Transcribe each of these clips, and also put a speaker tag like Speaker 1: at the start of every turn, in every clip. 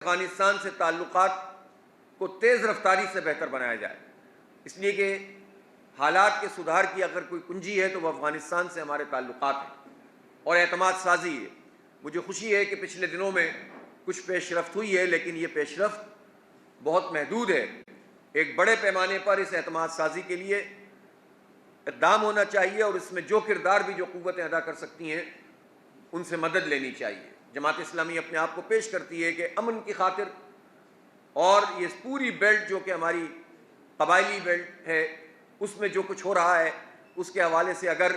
Speaker 1: افغانستان سے تعلقات کو تیز رفتاری سے بہتر بنایا جائے، اس لیے کہ حالات کے سدھار کی اگر کوئی کنجی ہے تو وہ افغانستان سے ہمارے تعلقات ہیں اور اعتماد سازی ہے۔ مجھے خوشی ہے کہ پچھلے دنوں میں کچھ پیش رفت ہوئی ہے، لیکن یہ پیش رفت بہت محدود ہے۔ ایک بڑے پیمانے پر اس اعتماد سازی کے لیے اقدام ہونا چاہیے، اور اس میں جو کردار بھی جو قوتیں ادا کر سکتی ہیں ان سے مدد لینی چاہیے۔ جماعت اسلامی اپنے آپ کو پیش کرتی ہے کہ امن کی خاطر، اور یہ پوری بیلٹ جو کہ ہماری قبائلی بیلٹ ہے اس میں جو کچھ ہو رہا ہے اس کے حوالے سے اگر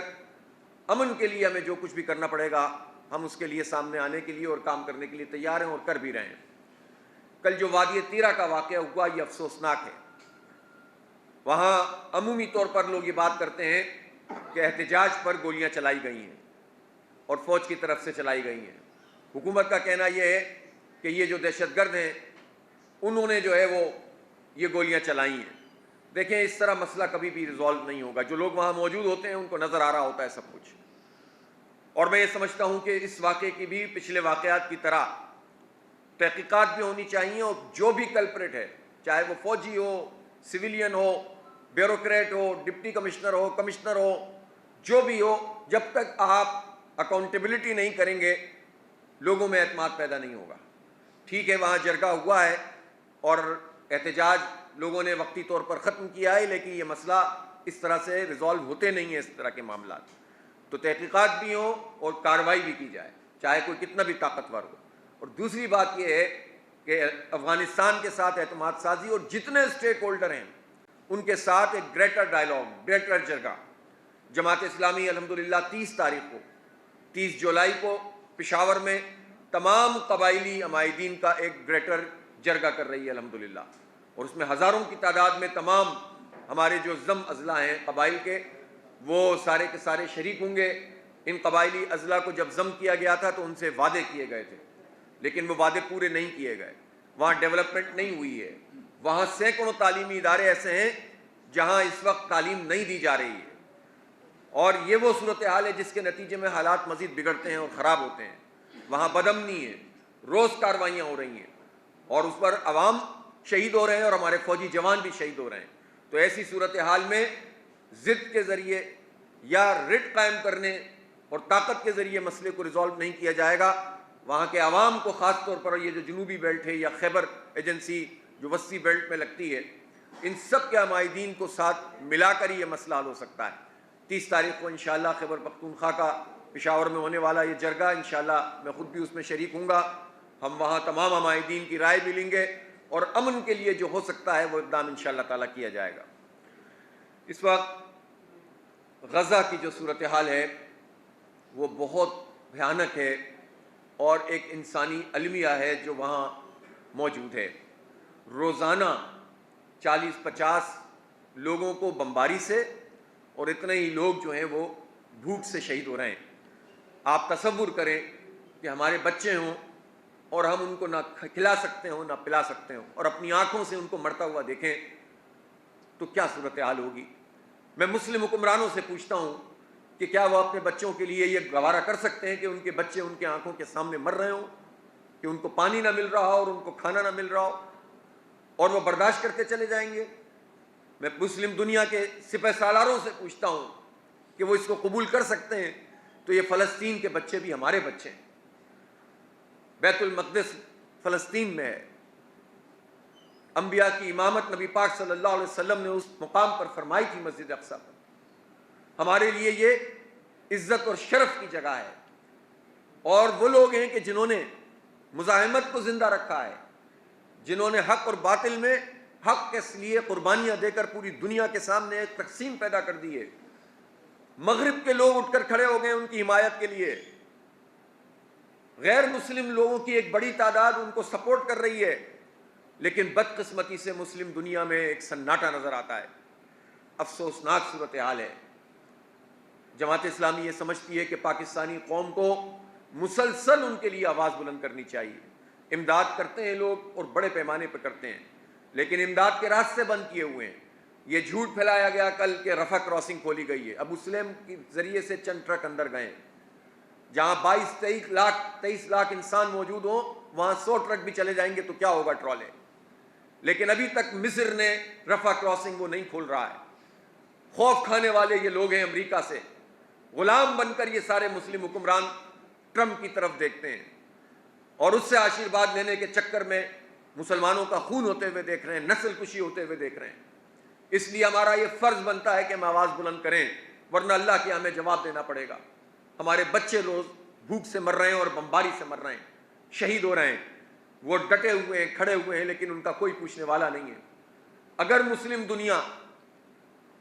Speaker 1: امن کے لیے ہمیں جو کچھ بھی کرنا پڑے گا ہم اس کے لیے سامنے آنے کے لیے اور کام کرنے کے لیے تیار ہیں اور کر بھی رہے ہیں۔ کل جو وادی تیرا کا واقعہ ہوا یہ افسوسناک ہے۔ وہاں عمومی طور پر لوگ یہ بات کرتے ہیں کہ احتجاج پر گولیاں چلائی گئی ہیں اور فوج کی طرف سے چلائی گئی ہیں۔ حکومت کا کہنا یہ ہے کہ یہ جو دہشت گرد ہیں انہوں نے جو ہے وہ یہ گولیاں چلائی ہیں۔ دیکھیں، اس طرح مسئلہ کبھی بھی ریزالو نہیں ہوگا۔ جو لوگ وہاں موجود ہوتے ہیں ان کو نظر آ رہا ہوتا ہے سب کچھ، اور میں یہ سمجھتا ہوں کہ اس واقعے کی بھی پچھلے واقعات کی طرح تحقیقات بھی ہونی چاہیے، اور جو بھی کلپریٹ ہے، چاہے وہ فوجی ہو، سویلین ہو، بیوروکریٹ ہو، ڈپٹی کمشنر ہو، کمشنر ہو، جو بھی ہو، جب تک آپ اکاؤنٹیبلٹی نہیں کریں گے لوگوں میں اعتماد پیدا نہیں ہوگا۔ ٹھیک ہے، وہاں جرگہ ہوا ہے اور احتجاج لوگوں نے وقتی طور پر ختم کیا ہے، لیکن یہ مسئلہ اس طرح سے ریزالو ہوتے نہیں ہیں۔ اس طرح کے معاملات تو تحقیقات بھی ہوں اور کارروائی بھی کی جائے، چاہے کوئی کتنا بھی طاقتور ہو۔ اور دوسری بات یہ ہے کہ افغانستان کے ساتھ اعتماد سازی اور جتنے اسٹیک ہولڈر ہیں ان کے ساتھ ایک گریٹر ڈائلاگ، گریٹر جرگہ۔ جماعت اسلامی الحمدللہ 30 جولائی کو پشاور میں تمام قبائلی عمائدین کا ایک گریٹر جرگہ کر رہی ہے الحمدللہ، اور اس میں ہزاروں کی تعداد میں تمام ہمارے جو ضم اضلاع ہیں قبائل کے، وہ سارے کے سارے شریک ہوں گے۔ ان قبائلی اضلاع کو جب ضم کیا گیا تھا تو ان سے وعدے کیے گئے تھے، لیکن وہ وعدے پورے نہیں کیے گئے۔ وہاں ڈیولپمنٹ نہیں ہوئی ہے۔ وہاں سینکڑوں تعلیمی ادارے ایسے ہیں جہاں اس وقت تعلیم نہیں دی جا رہی ہے، اور یہ وہ صورتحال ہے جس کے نتیجے میں حالات مزید بگڑتے ہیں اور خراب ہوتے ہیں۔ وہاں بدامنی ہے، روز کاروائیاں ہو رہی ہیں اور اس پر عوام شہید ہو رہے ہیں اور ہمارے فوجی جوان بھی شہید ہو رہے ہیں۔ تو ایسی صورتحال میں ضد کے ذریعے یا رٹ قائم کرنے اور طاقت کے ذریعے مسئلے کو ریزالو نہیں کیا جائے گا۔ وہاں کے عوام کو، خاص طور پر یہ جو جنوبی بیلٹ ہے یا خیبر ایجنسی جو وسطی بیلٹ میں لگتی ہے، ان سب کے عمائدین کو ساتھ ملا کر یہ مسئلہ حل ہو سکتا ہے۔ 30 تاریخ کو انشاءاللہ خیبر پختونخوا کا پشاور میں ہونے والا یہ جرگہ، انشاءاللہ میں خود بھی اس میں شریک ہوں گا۔ ہم وہاں تمام عمائدین کی رائے بھی لیں گے اور امن کے لیے جو ہو سکتا ہے وہ اقدام انشاءاللہ تعالیٰ کیا جائے گا۔ اس وقت غزہ کی جو صورتحال ہے وہ بہت بھیانک ہے اور ایک انسانی المیہ ہے جو وہاں موجود ہے۔ روزانہ 40-50 لوگوں کو بمباری سے اور اتنے ہی لوگ جو ہیں وہ بھوک سے شہید ہو رہے ہیں۔ آپ تصور کریں کہ ہمارے بچے ہوں اور ہم ان کو نہ کھلا سکتے ہوں نہ پلا سکتے ہوں، اور اپنی آنکھوں سے ان کو مرتا ہوا دیکھیں تو کیا صورتحال ہوگی۔ میں مسلم حکمرانوں سے پوچھتا ہوں کہ کیا وہ اپنے بچوں کے لیے یہ گوارا کر سکتے ہیں کہ ان کے بچے ان کے آنکھوں کے سامنے مر رہے ہوں، کہ ان کو پانی نہ مل رہا ہو اور ان کو کھانا نہ مل رہا ہو، اور وہ برداشت کرتے چلے جائیں گے؟ میں مسلم دنیا کے سپہ سالاروں سے پوچھتا ہوں کہ وہ اس کو قبول کر سکتے ہیں؟ تو یہ فلسطین کے بچے بھی ہمارے بچے ہیں۔ بیت المقدس فلسطین میں ہے۔ انبیاء کی امامت نبی پاک صلی اللہ علیہ وسلم نے اس مقام پر فرمائی تھی، مسجد اقصیٰ پر۔ ہمارے لیے یہ عزت اور شرف کی جگہ ہے، اور وہ لوگ ہیں کہ جنہوں نے مزاحمت کو زندہ رکھا ہے، جنہوں نے حق اور باطل میں حق کے لیے قربانیاں دے کر پوری دنیا کے سامنے ایک تقسیم پیدا کر دی ہے۔ مغرب کے لوگ اٹھ کر کھڑے ہو گئے ان کی حمایت کے لیے، غیر مسلم لوگوں کی ایک بڑی تعداد ان کو سپورٹ کر رہی ہے، لیکن بدقسمتی سے مسلم دنیا میں ایک سناٹا نظر آتا ہے۔ افسوسناک صورتحال ہے۔ جماعت اسلامی یہ سمجھتی ہے کہ پاکستانی قوم کو مسلسل ان کے لیے آواز بلند کرنی چاہیے۔ امداد کرتے ہیں لوگ اور بڑے پیمانے پہ کرتے ہیں، لیکن امداد کے راستے بند کیے ہوئے ہیں۔ یہ جھوٹ پھیلایا گیا کل کہ رفح کراسنگ کھولی گئی ہے، ابو سلیم کے ذریعے سے چند ٹرک اندر گئے، جہاں 22-23 لاکھ انسان موجود ہوں وہاں 100 ٹرک بھی چلے جائیں گے تو کیا ہوگا ٹرالے. لیکن ابھی تک مصر نے رفح کراسنگ وہ نہیں کھول رہا ہے. خوف کھانے والے یہ لوگ ہیں امریکہ سے. غلام بن کر یہ سارے مسلم حکمران ٹرمپ کی طرف دیکھتے ہیں اور اس سے آشیرواد لینے کے چکر میں مسلمانوں کا خون ہوتے ہوئے دیکھ رہے ہیں, نسل کشی ہوتے ہوئے دیکھ رہے ہیں. اس لیے ہمارا یہ فرض بنتا ہے کہ ہم آواز بلند کریں, ورنہ اللہ کے ہمیں جواب دینا پڑے گا. ہمارے بچے روز بھوک سے مر رہے ہیں اور بمباری سے مر رہے ہیں, شہید ہو رہے ہیں. وہ ڈٹے ہوئے ہیں, کھڑے ہوئے ہیں, لیکن ان کا کوئی پوچھنے والا نہیں ہے. اگر مسلم دنیا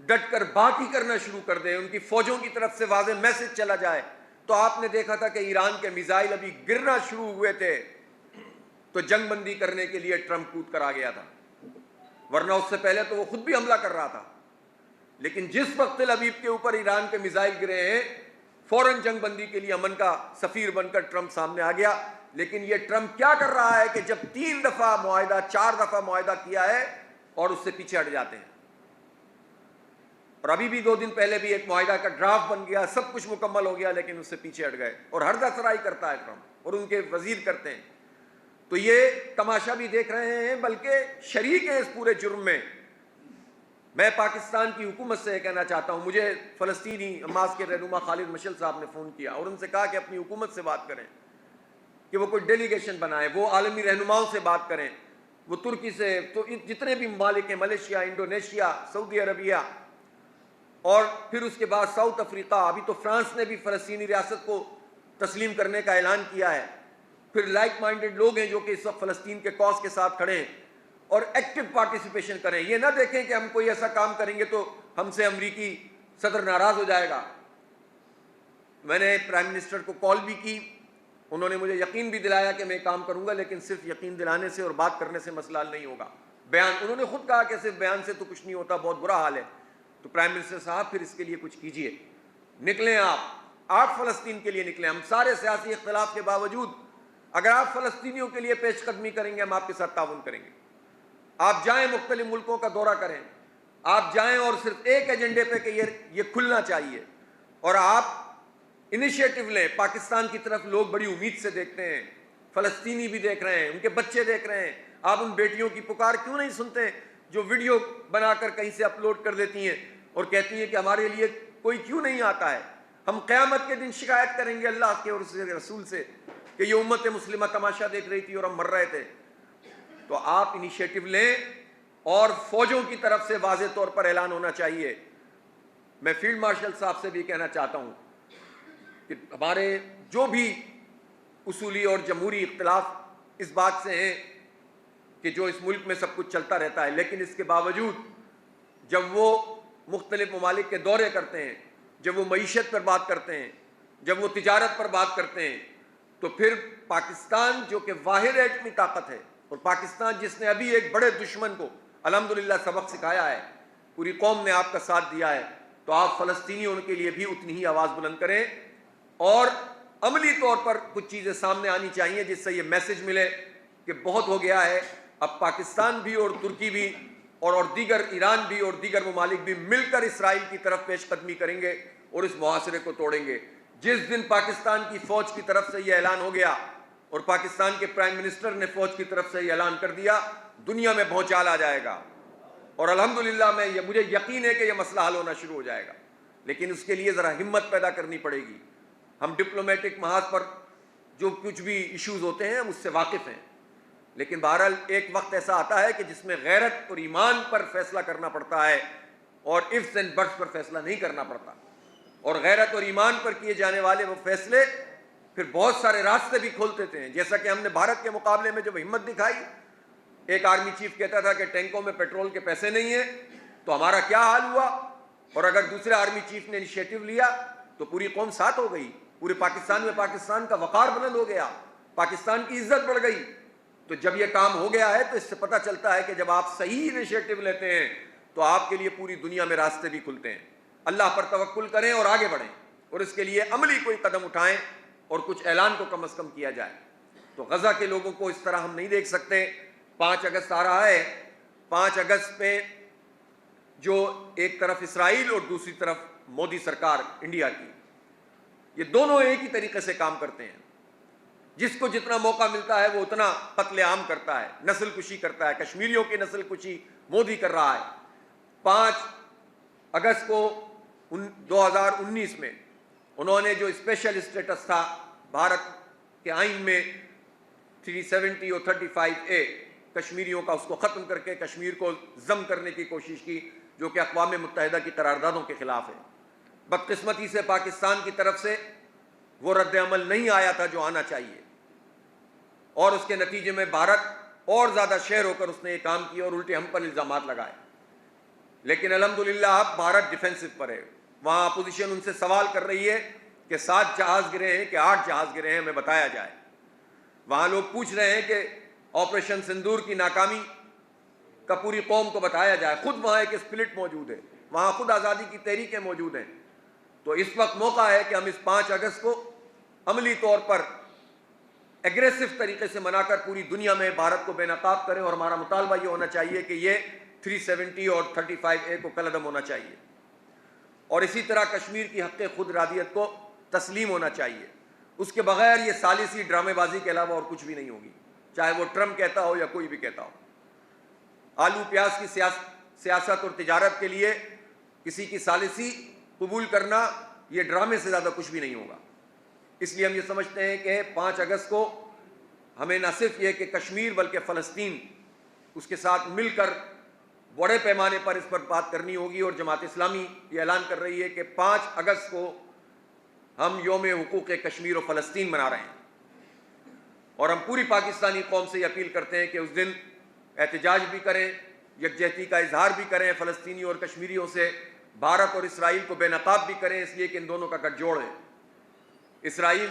Speaker 1: ڈٹ کر بات ہی کرنا شروع کر دے, ان کی فوجوں کی طرف سے واضح میسج چلا جائے, تو آپ نے دیکھا تھا کہ ایران کے میزائل ابھی گرنا شروع ہوئے تھے تو جنگ بندی کرنے کے لیے ٹرمپ کود کر آ گیا تھا, ورنہ اس سے پہلے تو وہ خود بھی حملہ کر رہا تھا. لیکن جس وقت تل ابیب کے اوپر ایران کے میزائل گرے ہیں, فوراً جنگ بندی کے لیے امن کا سفیر بن کر ٹرمپ سامنے آ گیا. لیکن یہ ٹرمپ کیا کر رہا ہے کہ جب 3 دفعہ معاہدہ 4 دفعہ معاہدہ کیا ہے اور اس سے پیچھے ہٹ جاتے ہیں. اور ابھی بھی 2 دن پہلے بھی ایک معاہدہ کا ڈرافٹ بن گیا, سب کچھ مکمل ہو گیا, لیکن اس سے پیچھے ہٹ گئے. اور ہردہ سرائی کرتا ہے ٹرمپ اور ان کے وزیر کرتے ہیں. تو یہ تماشا بھی دیکھ رہے ہیں, بلکہ شریک ہیں اس پورے جرم میں. میں پاکستان کی حکومت سے یہ کہنا چاہتا ہوں, مجھے فلسطینی حماس کے رہنما خالد مشعل صاحب نے فون کیا اور ان سے کہا کہ اپنی حکومت سے بات کریں کہ وہ کوئی ڈیلیگیشن بنائے, وہ عالمی رہنماؤں سے بات کریں, وہ ترکی سے, تو جتنے بھی ممالک ہیں, ملیشیا, انڈونیشیا, سعودی عربیہ, اور پھر اس کے بعد ساؤتھ افریقہ. ابھی تو فرانس نے بھی فلسطینی ریاست کو تسلیم کرنے کا اعلان کیا ہے. پھر لائک مائنڈڈ لوگ ہیں جو کہ اس وقت فلسطین کے کاز کے ساتھ کھڑے ہیں اور ایکٹیو پارٹیسپیشن کریں. یہ نہ دیکھیں کہ ہم کوئی ایسا کام کریں گے تو ہم سے امریکی صدر ناراض ہو جائے گا. میں نے پرائم منسٹر کو کال بھی کی, انہوں نے مجھے یقین بھی دلایا کہ میں کام کروں گا, لیکن صرف یقین دلانے سے اور بات کرنے سے مسئلہ حل نہیں ہوگا. بیان, انہوں نے خود کہا کہ صرف بیان سے تو کچھ نہیں ہوتا, بہت برا حال ہے. تو پرائم منسٹر صاحب پھر اس کے لیے کچھ کیجئے, نکلیں آپ فلسطین کے لیے نکلیں. ہم سارے سیاسی اختلاف کے باوجود اگر آپ فلسطینیوں کے لیے پیش قدمی کریں گے, ہم آپ کے ساتھ تعاون کریں گے. آپ جائیں, مختلف ملکوں کا دورہ کریں, آپ جائیں اور صرف ایک ایجنڈے پہ کہ یہ کھلنا چاہیے, اور آپ انیشیٹو لیں. پاکستان کی طرف لوگ بڑی امید سے دیکھتے ہیں, فلسطینی بھی دیکھ رہے ہیں, ان کے بچے دیکھ رہے ہیں. آپ ان بیٹیوں کی پکار کیوں نہیں سنتے جو ویڈیو بنا کر کہیں سے اپلوڈ کر دیتی ہیں اور کہتی ہیں کہ ہمارے لیے کوئی کیوں نہیں آتا ہے. ہم قیامت کے دن شکایت کریں گے اللہ کے اور اس کے رسول سے کہ یہ امت مسلمہ تماشا دیکھ رہی تھی اور ہم مر رہے تھے. تو آپ انیشیٹو لیں اور فوجوں کی طرف سے واضح طور پر اعلان ہونا چاہیے. میں فیلڈ مارشل صاحب سے بھی کہنا چاہتا ہوں کہ ہمارے جو بھی اصولی اور جمہوری اختلاف اس بات سے ہیں کہ جو اس ملک میں سب کچھ چلتا رہتا ہے, لیکن اس کے باوجود جب وہ مختلف ممالک کے دورے کرتے ہیں, جب وہ معیشت پر بات کرتے ہیں, جب وہ تجارت پر بات کرتے ہیں, تو پھر پاکستان جو کہ واحد ایٹمی طاقت ہے, اور پاکستان جس نے ابھی ایک بڑے دشمن کو الحمدللہ سبق سکھایا ہے, پوری قوم نے آپ کا ساتھ دیا ہے, تو آپ فلسطینیوں کے لیے بھی اتنی ہی آواز بلند کریں. اور عملی طور پر کچھ چیزیں سامنے آنی چاہیے جس سے یہ میسج ملے کہ بہت ہو گیا ہے. اب پاکستان بھی اور ترکی بھی اور دیگر ایران بھی اور دیگر ممالک بھی مل کر اسرائیل کی طرف پیش قدمی کریں گے اور اس محاصرے کو توڑیں گے. جس دن پاکستان کی فوج کی طرف سے یہ اعلان ہو گیا اور پاکستان کے پرائم منسٹر نے فوج کی طرف سے یہ اعلان کر دیا, دنیا میں بھونچال آ جائے گا. اور الحمدللہ مجھے یقین ہے کہ یہ مسئلہ حل ہونا شروع ہو جائے گا. لیکن اس کے لیے ذرا ہمت پیدا کرنی پڑے گی. ہم ڈپلومیٹک محاذ پر جو کچھ بھی ایشوز ہوتے ہیں ہم اس سے واقف ہیں, لیکن بہرحال ایک وقت ایسا آتا ہے کہ جس میں غیرت اور ایمان پر فیصلہ کرنا پڑتا ہے اور ifs اینڈ بٹس پر فیصلہ نہیں کرنا پڑتا. اور غیرت اور ایمان پر کیے جانے والے وہ فیصلے پھر بہت سارے راستے بھی کھول دیتے ہیں. جیسا کہ ہم نے بھارت کے مقابلے میں جب ہمت دکھائی, ایک آرمی چیف کہتا تھا کہ ٹینکوں میں پیٹرول کے پیسے نہیں ہیں, تو ہمارا کیا حال ہوا. اور اگر دوسرے آرمی چیف نے انیشیٹو لیا تو پوری قوم ساتھ ہو گئی, پورے پاکستان میں پاکستان کا وقار بلند ہو گیا, پاکستان کی عزت بڑھ گئی. تو جب یہ کام ہو گیا ہے تو اس سے پتہ چلتا ہے کہ جب آپ صحیح انیشیٹو لیتے ہیں تو آپ کے لیے پوری دنیا میں راستے بھی کھلتے ہیں. اللہ پر توکل کریں اور آگے بڑھیں, اور اس کے لیے عملی کوئی قدم اٹھائیں اور کچھ اعلان کو کم از کم کیا جائے. تو غزہ کے لوگوں کو اس طرح ہم نہیں دیکھ سکتے. 5 اگست آ رہا ہے, 5 اگست پہ جو ایک طرف اسرائیل اور دوسری طرف مودی سرکار انڈیا کی, یہ دونوں ایک ہی طریقے سے کام کرتے ہیں. جس کو جتنا موقع ملتا ہے وہ اتنا قتل عام کرتا ہے، نسل کشی کرتا ہے. کشمیریوں کی نسل کشی مودی کر رہا ہے. 5 اگست کو 2019 میں انہوں نے جو اسپیشل اسٹیٹس تھا بھارت کے آئین میں 370 اور 35A کشمیریوں کا، اس کو ختم کر کے کشمیر کو ضم کرنے کی کوشش کی، جو کہ اقوام متحدہ کی قراردادوں کے خلاف ہے. بدقسمتی سے پاکستان کی طرف سے وہ رد عمل نہیں آیا تھا جو آنا چاہیے، اور اس کے نتیجے میں بھارت اور زیادہ شہر ہو کر اس نے یہ کام کیا اور الٹے ہم پر الزامات لگائے. لیکن الحمدللہ اب بھارت ڈیفینسو پر ہے. وہاں اپوزیشن ان سے سوال کر رہی ہے کہ 7 جہاز گرے ہیں کہ 8 جہاز گرے ہیں، ہمیں بتایا جائے. وہاں لوگ پوچھ رہے ہیں کہ آپریشن سندور کی ناکامی کا پوری قوم کو بتایا جائے. خود وہاں ایک اسپلٹ موجود ہے، وہاں خود آزادی کی تحریکیں موجود ہیں. تو اس وقت موقع ہے کہ ہم اس 5 اگست کو عملی طور پر ایگریسو طریقے سے منا کر پوری دنیا میں بھارت کو بے نقاب کریں. اور ہمارا مطالبہ یہ ہونا چاہیے کہ یہ 370 اور 35A کو قلعدم ہونا چاہیے، اور اسی طرح کشمیر کی حق خود ارادیت کو تسلیم ہونا چاہیے. اس کے بغیر یہ ثالثی ڈرامے بازی کے علاوہ اور کچھ بھی نہیں ہوگی، چاہے وہ ٹرمپ کہتا ہو یا کوئی بھی کہتا ہو. آلو پیاز کی سیاست اور تجارت کے لیے کسی کی ثالثی قبول کرنا یہ ڈرامے سے زیادہ کچھ بھی نہیں ہوگا. اس لیے ہم یہ سمجھتے ہیں کہ 5 اگست کو ہمیں نہ صرف یہ کہ کشمیر بلکہ فلسطین اس کے ساتھ مل کر بڑے پیمانے پر اس پر بات کرنی ہوگی. اور جماعت اسلامی یہ اعلان کر رہی ہے کہ 5 اگست کو ہم یوم حقوق کشمیر و فلسطین منا رہے ہیں، اور ہم پوری پاکستانی قوم سے یہ اپیل کرتے ہیں کہ اس دن احتجاج بھی کریں، یکجہتی کا اظہار بھی کریں فلسطینی اور کشمیریوں سے، بھارت اور اسرائیل کو بے نقاب بھی کریں، اس لیے کہ ان دونوں کا گٹھ جوڑ ہے. اسرائیل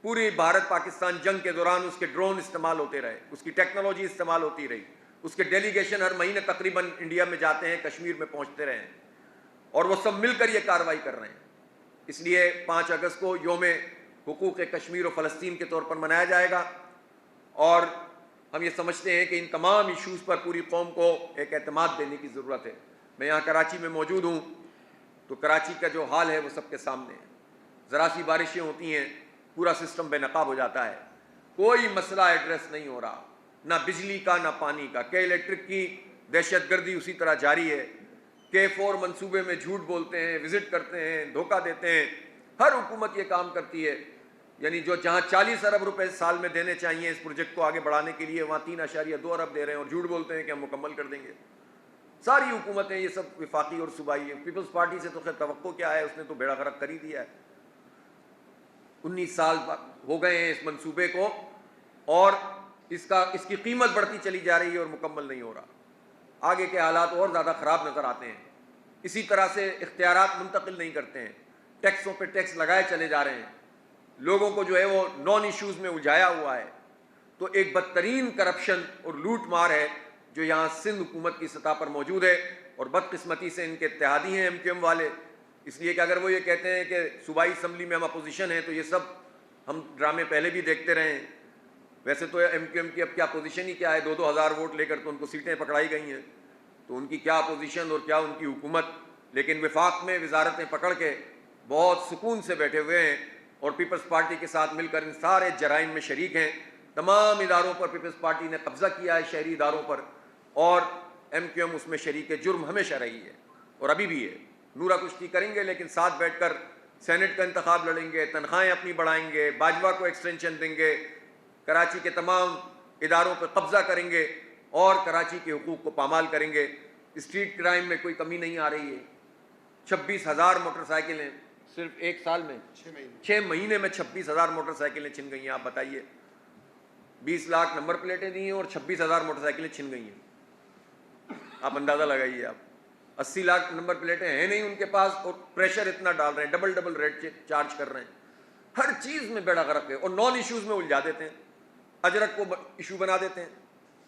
Speaker 1: پوری بھارت پاکستان جنگ کے دوران اس کے ڈرون استعمال ہوتے رہے، اس کی ٹیکنالوجی استعمال ہوتی رہی، اس کے ڈیلیگیشن ہر مہینے تقریباً انڈیا میں جاتے ہیں، کشمیر میں پہنچتے رہے ہیں، اور وہ سب مل کر یہ کارروائی کر رہے ہیں. اس لیے 5 اگست کو یوم حقوق کشمیر و فلسطین کے طور پر منایا جائے گا. اور ہم یہ سمجھتے ہیں کہ ان تمام ایشوز پر پوری قوم کو ایک اعتماد دینے کی ضرورت ہے. میں یہاں کراچی میں موجود ہوں تو کراچی کا جو حال ہے وہ سب کے سامنے ہے. ذرا سی بارشیں ہوتی ہیں پورا سسٹم بے نقاب ہو جاتا ہے، کوئی مسئلہ ایڈریس نہیں ہو رہا، نہ بجلی کا نہ پانی کا. کہ الیکٹرک کی دہشت گردی اسی طرح جاری ہے، K4 منصوبے میں جھوٹ بولتے ہیں، وزٹ کرتے ہیں، دھوکہ دیتے ہیں. ہر حکومت یہ کام کرتی ہے، یعنی جہاں 40 ارب روپے سال میں دینے چاہیے اس پروجیکٹ کو آگے بڑھانے کے لیے، وہاں 3.2 ارب دے رہے ہیں اور جھوٹ بولتے ہیں کہ ہم مکمل کر دیں گے. ساری حکومتیں یہ سب وفاقی اور صوبائی ہیں. پیپلز پارٹی سے تو خیر توقع کیا ہے، اس نے تو بیڑا غرق کر ہی دیا ہے. 19 سال ہو گئے ہیں اس منصوبے کو، اور اس کی قیمت بڑھتی چلی جا رہی ہے اور مکمل نہیں ہو رہا. آگے کے حالات اور زیادہ خراب نظر آتے ہیں. اسی طرح سے اختیارات منتقل نہیں کرتے ہیں، ٹیکسوں پہ ٹیکس لگائے چلے جا رہے ہیں، لوگوں کو جو ہے وہ نان ایشوز میں الجھایا ہوا ہے. تو ایک بدترین کرپشن اور لوٹ مار ہے جو یہاں سندھ حکومت کی سطح پر موجود ہے. اور بدقسمتی سے ان کے اتحادی ہیں MQM والے، اس لیے کہ اگر وہ یہ کہتے ہیں کہ صوبائی اسمبلی میں ہم اپوزیشن ہیں تو یہ سب ہم ڈرامے پہلے بھی دیکھتے رہے ہیں. ویسے تو MQM کی اب کیا پوزیشن ہی کیا ہے، 2-2 ہزار ووٹ لے کر تو ان کو سیٹیں پکڑائی گئی ہیں، تو ان کی کیا اپوزیشن اور کیا ان کی حکومت. لیکن وفاق میں وزارتیں پکڑ کے بہت سکون سے بیٹھے ہوئے ہیں، اور پیپلز پارٹی کے ساتھ مل کر ان سارے جرائم میں شریک ہیں. تمام اداروں پر پیپلز پارٹی نے قبضہ کیا ہے، شہری اداروں پر، اور MQM اس میں شریک جرم ہمیشہ رہی ہے اور ابھی بھی ہے. نورا کشتی کریں گے لیکن ساتھ بیٹھ کر سینٹ کا انتخاب لڑیں گے، تنخواہیں اپنی بڑھائیں گے، باجوہ کو ایکسٹینشن دیں گے، کراچی کے تمام اداروں پر قبضہ کریں گے اور کراچی کے حقوق کو پامال کریں گے. اسٹریٹ کرائم میں کوئی کمی نہیں آ رہی ہے. 26,000 موٹر سائیکلیں صرف ایک سال میں 6 مہینے میں 26,000 موٹر سائیکلیں چھن گئی ہیں. آپ بتائیے، 20 لاکھ نمبر پلیٹیں دی ہیں اور 26,000 موٹر سائیکلیں چھن گئی ہیں. آپ اندازہ لگائیے. آپ 80 لاکھ نمبر پلیٹیں ہیں نہیں ان کے پاس، اور پریشر اتنا ڈال رہے ہیں، ڈبل ریٹ چارج کر رہے ہیں. ہر چیز میں بیڑا غرق ہے، اور نان ایشوز میں الجھا دیتے ہیں. اجرک کو ایشو بنا دیتے ہیں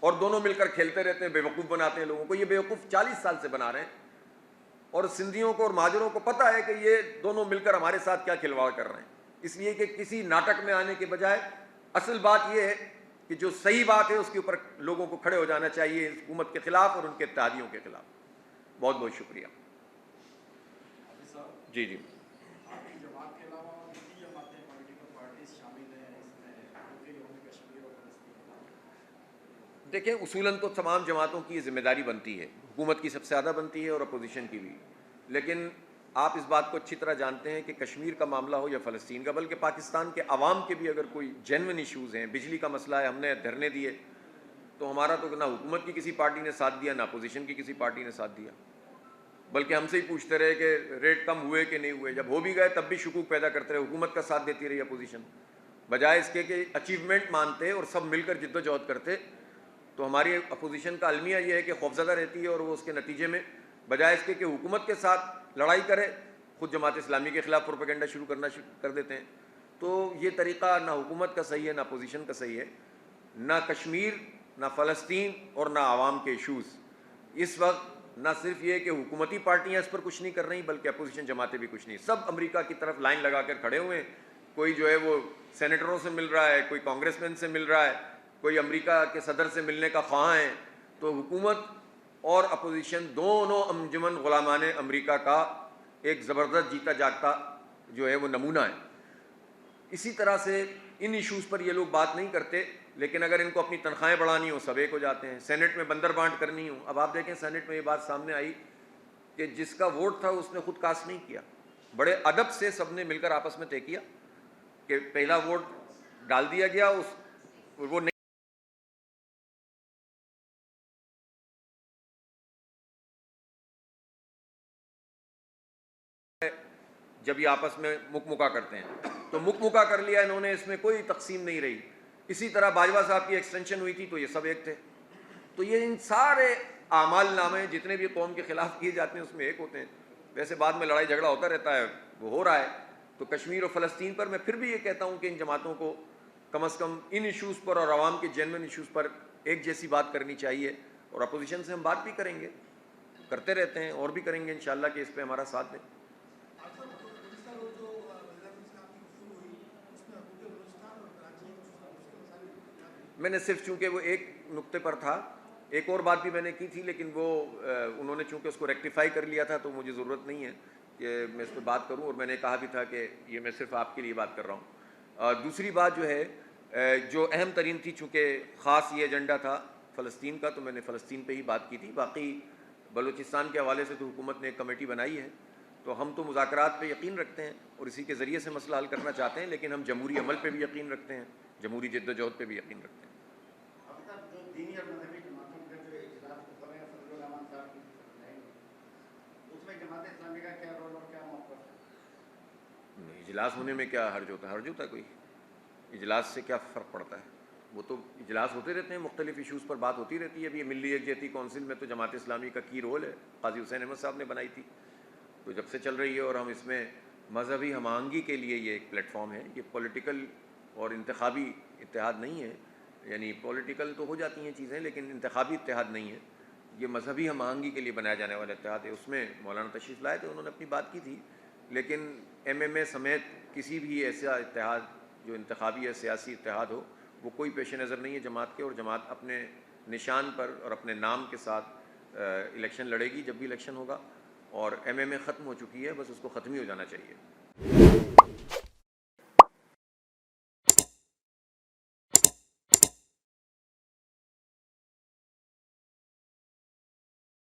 Speaker 1: اور دونوں مل کر کھیلتے رہتے ہیں، بیوقوف بناتے ہیں لوگوں کو. یہ بیوقوف 40 سال سے بنا رہے ہیں، اور سندھیوں کو اور مہاجروں کو پتہ ہے کہ یہ دونوں مل کر ہمارے ساتھ کیا کھلواڑ کر رہے ہیں. اس لیے کہ کسی ناٹک میں آنے کے بجائے اصل بات یہ ہے کہ جو صحیح بات ہے اس کے اوپر لوگوں کو کھڑے ہو جانا چاہیے، حکومت کے خلاف اور ان کے اتحادیوں کے خلاف. بہت بہت شکریہ. جی جی.
Speaker 2: آپ کی جماعت کے علاوہ اور بھی جماعتیں پولیٹیکل پارٹیز شامل ہیں اس میں، کیونکہ
Speaker 1: دیکھیں اصولاً تو تمام جماعتوں کی یہ ذمہ داری بنتی ہے، حکومت کی سب سے زیادہ بنتی ہے اور اپوزیشن کی بھی، لیکن آپ اس بات کو اچھی طرح جانتے ہیں کہ کشمیر کا معاملہ ہو یا فلسطین کا، بلکہ پاکستان کے عوام کے بھی اگر کوئی جینوئن ایشوز ہیں، بجلی کا مسئلہ ہے، ہم نے دھرنے دیے، تو ہمارا تو نہ حکومت کی کسی پارٹی نے ساتھ دیا، نہ اپوزیشن کی کسی پارٹی نے ساتھ دیا، بلکہ ہم سے ہی پوچھتے رہے کہ ریٹ کم ہوئے کہ نہیں ہوئے، جب ہو بھی گئے تب بھی شکوک پیدا کرتے رہے، حکومت کا ساتھ دیتی رہی اپوزیشن، بجائے اس کے کہ اچیومنٹ مانتے اور سب مل کر جد و جہد کرتے۔ تو ہماری اپوزیشن کا المیہ یہ ہے کہ خوفزدہ رہتی ہے، اور وہ اس کے نتیجے میں بجائے اس کے کہ حکومت کے ساتھ لڑائی کرے، خود جماعت اسلامی کے خلاف پروپیگنڈا شروع کرنا کر دیتے ہیں۔ تو یہ طریقہ نہ حکومت کا صحیح ہے، نہ اپوزیشن کا صحیح ہے، نہ کشمیر، نہ فلسطین اور نہ عوام کے ایشوز۔ اس وقت نہ صرف یہ کہ حکومتی پارٹیاں اس پر کچھ نہیں کر رہی، بلکہ اپوزیشن جماعتیں بھی کچھ نہیں، سب امریکہ کی طرف لائن لگا کر کھڑے ہوئے ہیں۔ کوئی جو ہے وہ سینیٹروں سے مل رہا ہے، کوئی کانگریس مین سے مل رہا ہے، کوئی امریکہ کے صدر سے ملنے کا خواہاں ہے۔ تو حکومت اور اپوزیشن دونوں انجمن غلامان امریکہ کا ایک زبردست جیتا جاگتا جو ہے وہ نمونہ ہے۔ اسی طرح سے ان ایشوز پر یہ لوگ بات نہیں کرتے، لیکن اگر ان کو اپنی تنخواہیں بڑھانی ہو سب ایک ہو جاتے ہیں، سینٹ میں بندر بانٹ کرنی ہو۔ اب آپ دیکھیں سینٹ میں یہ بات سامنے آئی کہ جس کا ووٹ تھا اس نے خود کاسٹ نہیں کیا، بڑے ادب سے سب نے مل کر آپس میں طے کیا کہ پہلا ووٹ ڈال دیا گیا، وہ نہیں جب یہ آپس میں مکمکا کرتے ہیں تو مکمکا کر لیا انہوں نے، اس میں کوئی تقسیم نہیں رہی۔ اسی طرح باجوہ صاحب کی ایکسٹینشن ہوئی تھی تو یہ سب ایک تھے۔ تو یہ ان سارے اعمال نامے جتنے بھی قوم کے خلاف کیے جاتے ہیں اس میں ایک ہوتے ہیں۔ ویسے بعد میں لڑائی جھگڑا ہوتا رہتا ہے، وہ ہو رہا ہے۔ تو کشمیر اور فلسطین پر میں پھر بھی یہ کہتا ہوں کہ ان جماعتوں کو کم از کم ان ایشوز پر اور عوام کے جینوئن ایشوز پر ایک جیسی بات کرنی چاہیے، اور اپوزیشن سے ہم بات بھی کریں گے، کرتے رہتے ہیں اور بھی کریں گے انشاءاللہ کہ اس پہ ہمارا ساتھ دیں۔ میں نے صرف چونکہ وہ ایک نقطے پر تھا، ایک اور بات بھی میں نے کی تھی، لیکن وہ انہوں نے چونکہ اس کو ریکٹیفائی کر لیا تھا تو مجھے ضرورت نہیں ہے کہ میں اس پہ بات کروں، اور میں نے کہا بھی تھا کہ یہ میں صرف آپ کے لیے بات کر رہا ہوں۔ دوسری بات جو ہے جو اہم ترین تھی، چونکہ خاص یہ ایجنڈا تھا فلسطین کا، تو میں نے فلسطین پہ ہی بات کی تھی۔ باقی بلوچستان کے حوالے سے تو حکومت نے ایک کمیٹی بنائی ہے، تو ہم تو مذاکرات پہ یقین رکھتے ہیں اور اسی کے ذریعے سے مسئلہ حل کرنا چاہتے ہیں، لیکن ہم جمہوری عمل پہ بھی یقین رکھتے ہیں، جمہوری جد و جہد پہ بھی یقین رکھتے ہیں۔
Speaker 2: دینی اور مذہبی جماعتوں کے جو اجلاس کو کر رہے ہیں فضل الرحمان صاحب کی اس میں جماعت اسلامی کا کیا رول اور کیا موقف ہے؟
Speaker 1: اجلاس ہونے میں کیا حرج ہوتا ہے؟ حرج ہوتا ہے کوئی؟ اجلاس سے کیا فرق پڑتا ہے؟ وہ تو اجلاس ہوتے رہتے ہیں، مختلف ایشوز پر بات ہوتی رہتی ہے۔ ابھی ملی یکجہتی کونسل میں تو جماعت اسلامی کا کی رول ہے، قاضی حسین احمد صاحب نے بنائی تھی، تو جب سے چل رہی ہے، اور ہم اس میں مذہبی ہم آہنگی کے لیے یہ ایک پلیٹ فارم ہے، یہ پولیٹیکل اور انتخابی اتحاد نہیں ہے، یعنی پولیٹیکل تو ہو جاتی ہیں چیزیں لیکن انتخابی اتحاد نہیں ہے، یہ مذہبی ہم آہنگی کے لیے بنایا جانے والا اتحاد ہے۔ اس میں مولانا تشریف لائے تھے، انہوں نے اپنی بات کی تھی، لیکن ایم ایم اے سمیت کسی بھی ایسا اتحاد جو انتخابی یا سیاسی اتحاد ہو، وہ کوئی پیش نظر نہیں ہے جماعت کے، اور جماعت اپنے نشان پر اور اپنے نام کے ساتھ الیکشن لڑے گی جب بھی الیکشن ہوگا، اور ایم ایم اے ختم ہو چکی ہے، بس اس کو ختم ہی ہو جانا چاہیے۔